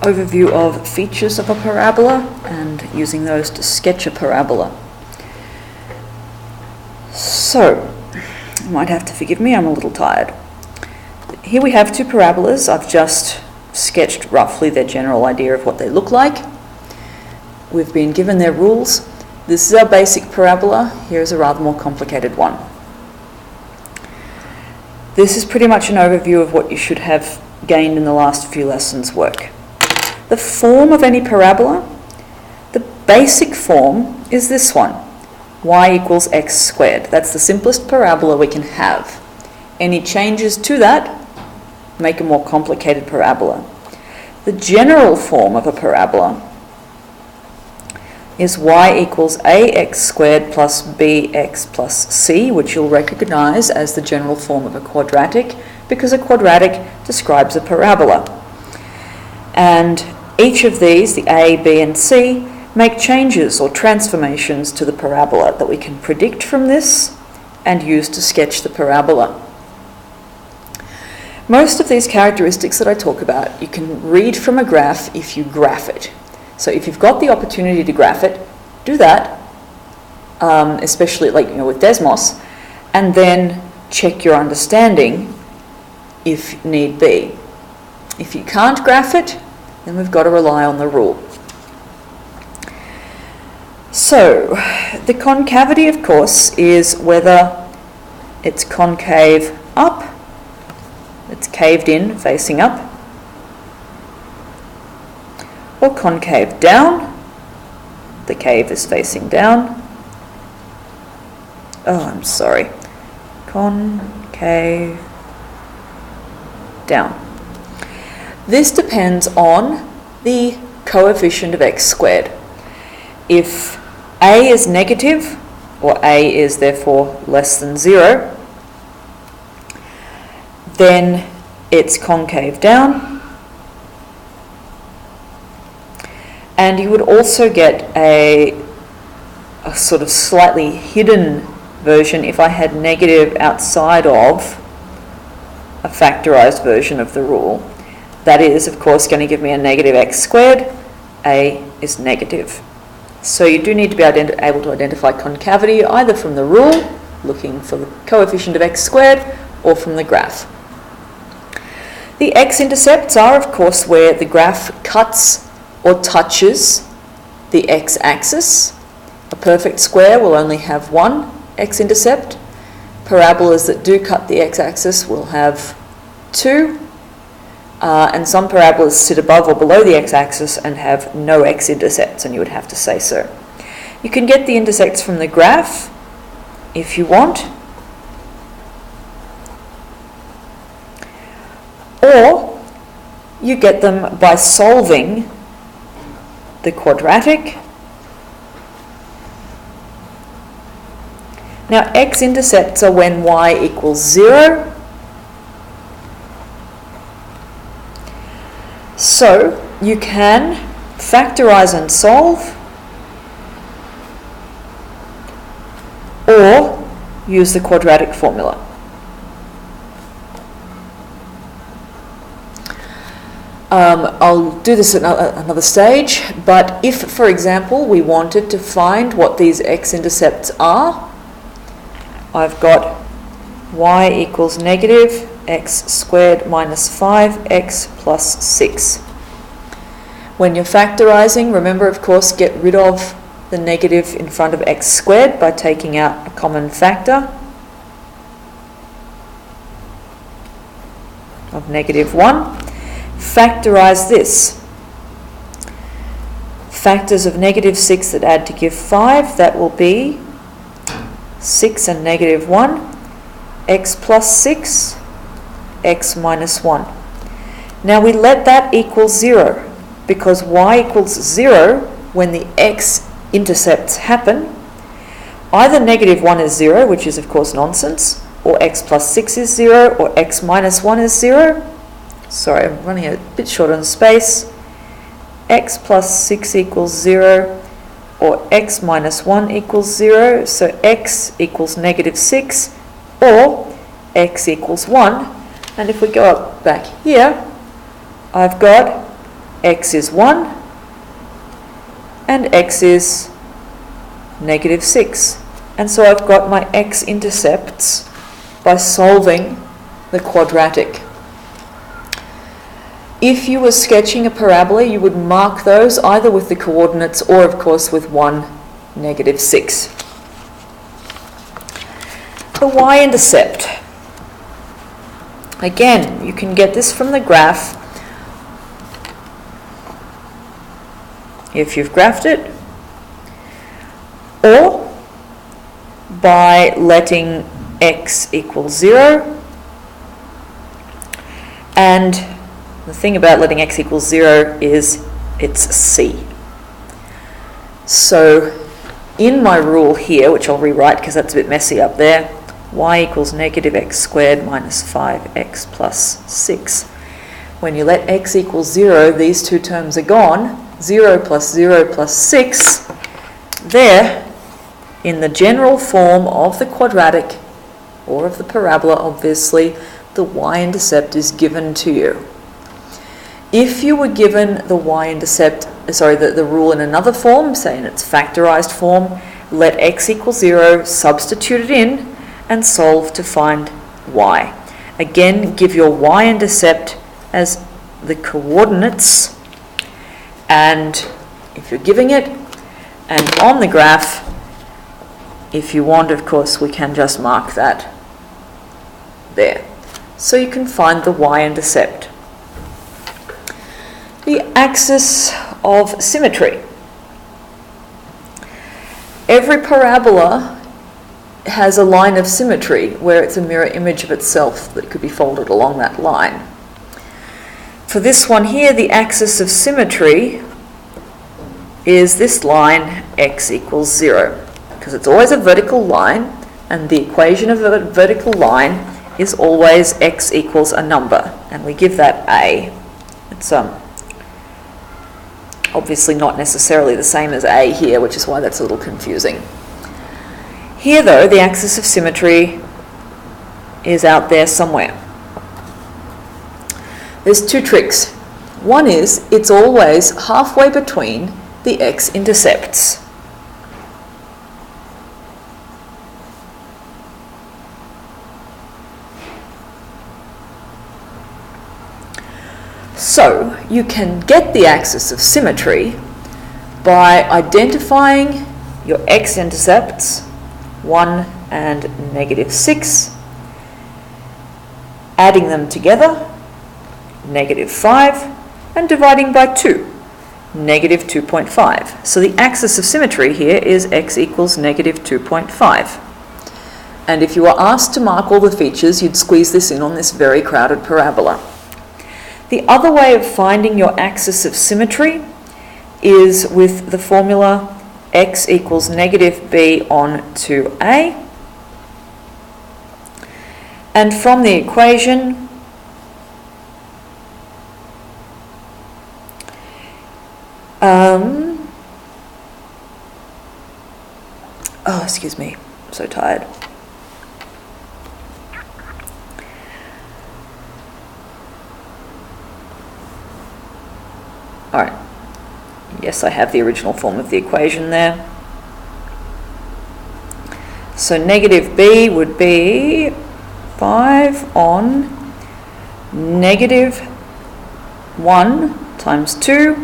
overview of features of a parabola and using those to sketch a parabola. So, you might have to forgive me, I'm a little tired. Here we have two parabolas. I've just sketched roughly their general idea of what they look like. We've been given their rules. This is our basic parabola. Here's a rather more complicated one. This is pretty much an overview of what you should have gained in the last few lessons' work. The form of any parabola, the basic form is this one, y equals x squared. That's the simplest parabola we can have. Any changes to that make a more complicated parabola. The general form of a parabola is y equals ax squared plus bx plus c, which you'll recognize as the general form of a quadratic, because a quadratic describes a parabola. And each of these, the a, b, and c, make changes or transformations to the parabola that we can predict from this and use to sketch the parabola. Most of these characteristics that I talk about, you can read from a graph if you graph it. So if you've got the opportunity to graph it, do that, especially with Desmos, and then check your understanding if need be. If you can't graph it, then we've got to rely on the rule. So the concavity, of course, is whether it's concave up, it's caved in facing up, or concave down, the cave is facing down. Oh, I'm sorry. Concave down. This depends on the coefficient of x squared. If a is negative, or a is therefore less than 0, then it's concave down. And you would also get a sort of slightly hidden version if I had negative outside of a factorized version of the rule. That is, of course, going to give me a negative x squared. A is negative. So you do need to be able to identify concavity either from the rule, looking for the coefficient of x squared, or from the graph. The x-intercepts are, of course, where the graph cuts or touches the x-axis. A perfect square will only have one x-intercept. Parabolas that do cut the x-axis will have two. And some parabolas sit above or below the x-axis and have no x-intercepts, and you would have to say so. You can get the intersects from the graph if you want, or you get them by solving the quadratic. Now, x-intercepts are when y equals 0. So you can factorize and solve, or use the quadratic formula. I'll do this at another stage, but if, for example, we wanted to find what these x-intercepts are, I've got y equals negative x squared minus 5x plus 6. When you're factorizing, remember, of course, get rid of the negative in front of x squared by taking out a common factor of negative 1. Factorize this. Factors of negative 6 that add to give 5, that will be 6 and negative 1, x plus 6, x minus 1. Now we let that equal 0, because y equals 0 when the x-intercepts happen. Either negative 1 is 0, which is of course nonsense, or x plus 6 is 0, or x minus 1 is 0. Sorry, I'm running a bit short on space. X plus 6 equals 0, or x minus 1 equals 0, so x equals negative 6, or x equals 1. And if we go up back here, I've got x is 1 and x is -6. And so I've got my x-intercepts by solving the quadratic. If you were sketching a parabola, you would mark those either with the coordinates or, of course, with 1, -6. The y-intercept. Again, you can get this from the graph if you've graphed it, or by letting x equal 0. And the thing about letting x equal 0 is it's c. So in my rule here, which I'll rewrite because that's a bit messy up there, y equals -x squared minus 5x plus 6. When you let x equal 0, these two terms are gone. 0 plus 0 plus 6. There, in the general form of the quadratic, or of the parabola, obviously, the y-intercept is given to you. If you were given the y-intercept, the rule in another form, say in its factorized form, let x equal 0, substitute it in, and solve to find y. Again, give your y-intercept as the coordinates, and if you're giving it, and on the graph, if you want, of course, we can just mark that there. So you can find the y-intercept. The axis of symmetry. Every parabola has a line of symmetry where it's a mirror image of itself that could be folded along that line. For this one here, the axis of symmetry is this line x equals 0, because it's always a vertical line, and the equation of a vertical line is always x equals a number, and we give that a. It's obviously not necessarily the same as a here, which is why that's a little confusing. Here, though, the axis of symmetry is out there somewhere. There's two tricks. One is it's always halfway between the x-intercepts. So you can get the axis of symmetry by identifying your x-intercepts, 1 and -6, adding them together, -5, and dividing by 2, -2.5. So the axis of symmetry here is x equals -2.5. And if you were asked to mark all the features, you'd squeeze this in on this very crowded parabola. The other way of finding your axis of symmetry is with the formula x equals -b on 2a. And from the equation, excuse me, I'm so tired. All right. Yes, I have the original form of the equation there. So -b would be 5 on -1 times 2,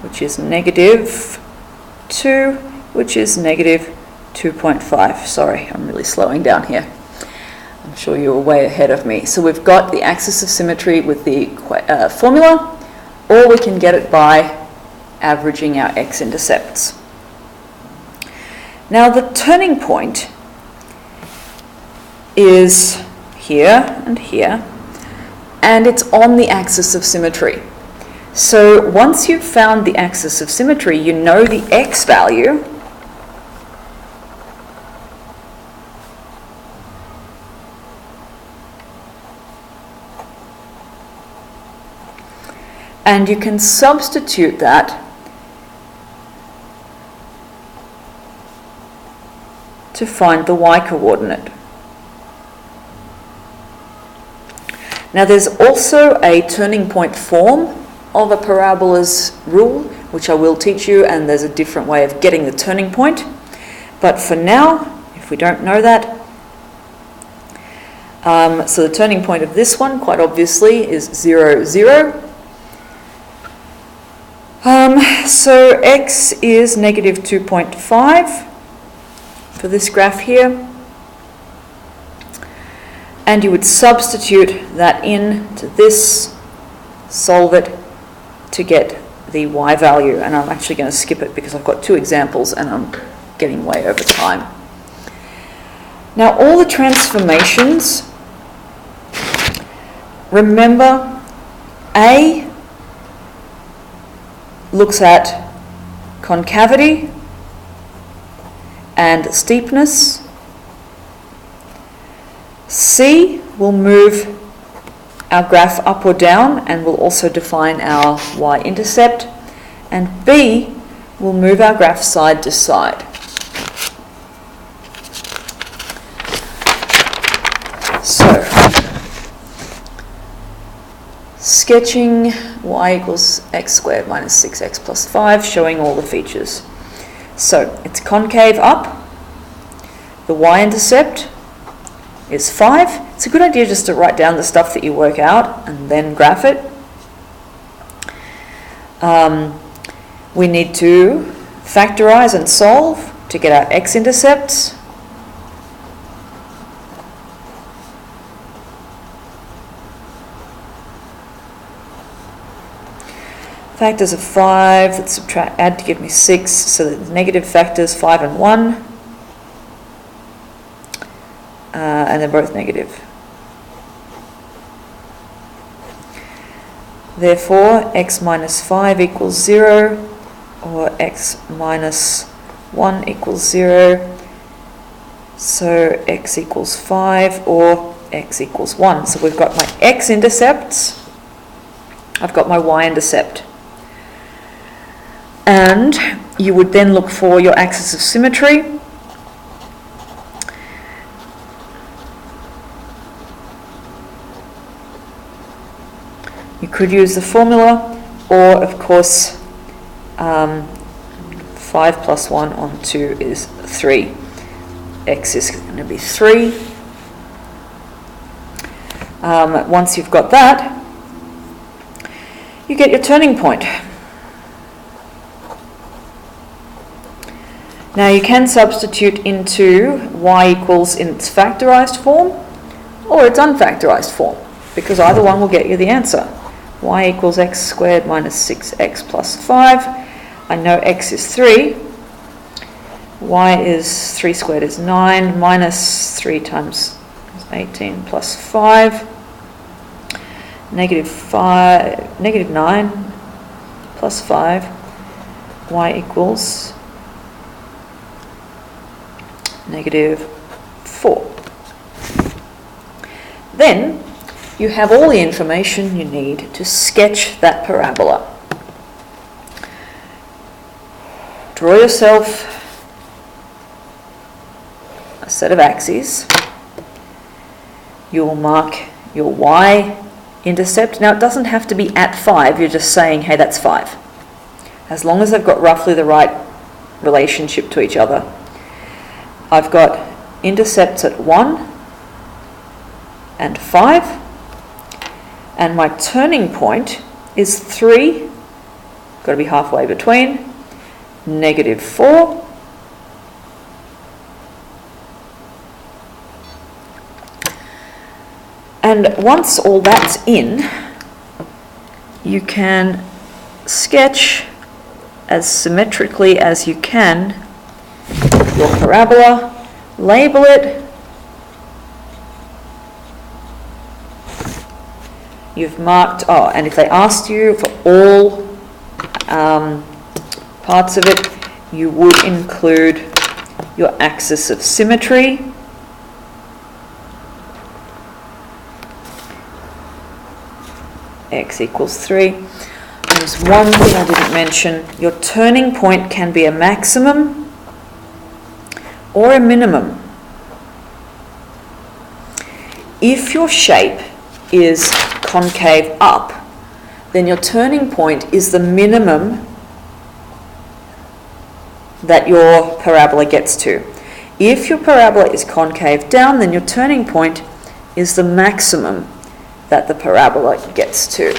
which is -2, which is -2.5. Sorry, I'm really slowing down here. I'm sure you were way ahead of me. So we've got the axis of symmetry with the formula, or we can get it by averaging our x-intercepts. Now the turning point is here and here, and it's on the axis of symmetry. So once you've found the axis of symmetry, you know the x value, and you can substitute that to find the y coordinate. Now there's also a turning point form of a parabola's rule, which I will teach you, and there's a different way of getting the turning point. But for now, if we don't know that, so the turning point of this one, quite obviously, is 0, 0. So x is negative 2.5 for this graph here. And you would substitute that in to this, solve it to get the y value. And I'm actually going to skip it because I've got 2 examples and I'm getting way over time. Now all the transformations, remember, A looks at concavity and steepness. C will move our graph up or down and will also define our y-intercept. And B will move our graph side to side. So, sketching y equals x squared minus 6x plus 5, showing all the features. So, it's concave up. The y-intercept is 5. It's a good idea just to write down the stuff that you work out and then graph it. We need to factorize and solve to get our x-intercepts. Factors of 5, let's subtract, add to give me 6, so the negative factors 5 and 1. And they're both negative. Therefore, x minus 5 equals 0, or x minus 1 equals 0. So x equals 5, or x equals 1. So we've got my x-intercepts, I've got my y-intercept. And you would then look for your axis of symmetry. You could use the formula, or of course 5 plus 1 on 2 is 3. X is going to be 3. Once you've got that, you get your turning point. Now you can substitute into y equals in its factorized form or its unfactorized form, because either one will get you the answer. Y equals x squared minus 6x plus 5. I know x is 3. Y is 3 squared is 9, minus 3 times 18 plus 5. Negative 9 plus 5. Y equals negative 4. Then you have all the information you need to sketch that parabola. Draw yourself a set of axes. You will mark your y-intercept. Now it doesn't have to be at 5, you're just saying, hey, that's 5. As long as they've got roughly the right relationship to each other. I've got intercepts at 1 and 5, and my turning point is 3, got to be halfway between, negative 4, and once all that's in, you can sketch as symmetrically as you can your parabola, label it. You've marked, and if they asked you for all parts of it, you would include your axis of symmetry. X equals 3. There's one thing I didn't mention. Your turning point can be a maximum or a minimum. If your shape is concave up, then your turning point is the minimum that your parabola gets to. If your parabola is concave down, then your turning point is the maximum that the parabola gets to.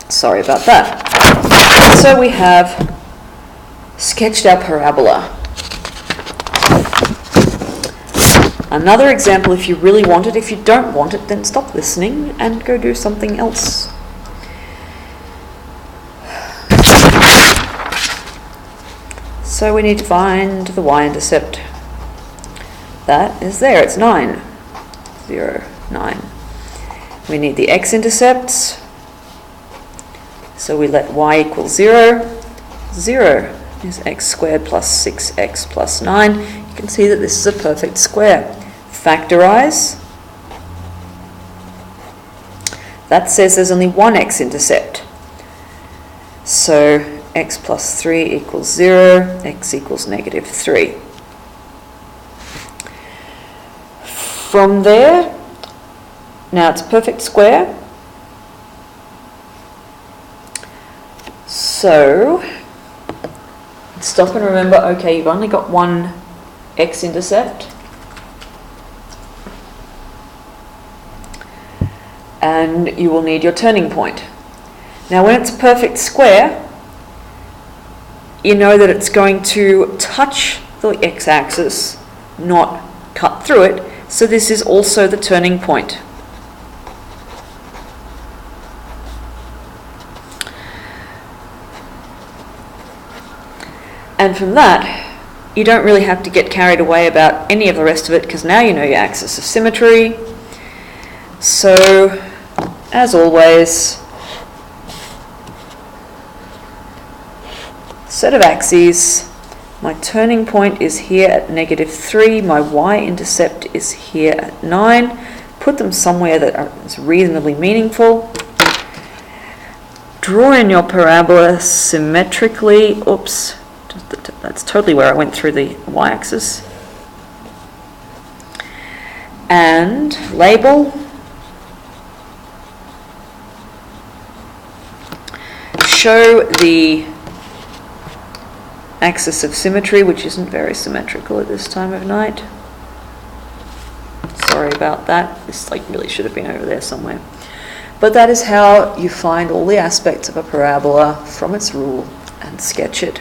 Sorry about that. So we have sketched our parabola. Another example if you really want it. If you don't want it, then stop listening and go do something else. So we need to find the y-intercept. That is there, it's 9. 0, 9. We need the x-intercepts. So we let y equal 0. 0 is x squared plus 6x plus 9. You can see that this is a perfect square. Factorize. That says there's only one x-intercept. So x plus 3 equals 0, x equals negative 3. From there, now it's a perfect square. So, stop and remember, okay, you've only got one x-intercept. And you will need your turning point. Now when it's a perfect square, you know that it's going to touch the x-axis, not cut through it, so this is also the turning point. And from that, you don't really have to get carried away about any of the rest of it, because now you know your axis of symmetry. So, as always, set of axes, my turning point is here at negative 3, my y-intercept is here at 9. Put them somewhere that is reasonably meaningful. Draw in your parabola symmetrically. Oops, that's totally where I went through the y-axis. And label. Show the axis of symmetry, which isn't very symmetrical at this time of night. Sorry about that. This really should have been over there somewhere. But that is how you find all the aspects of a parabola from its rule and sketch it.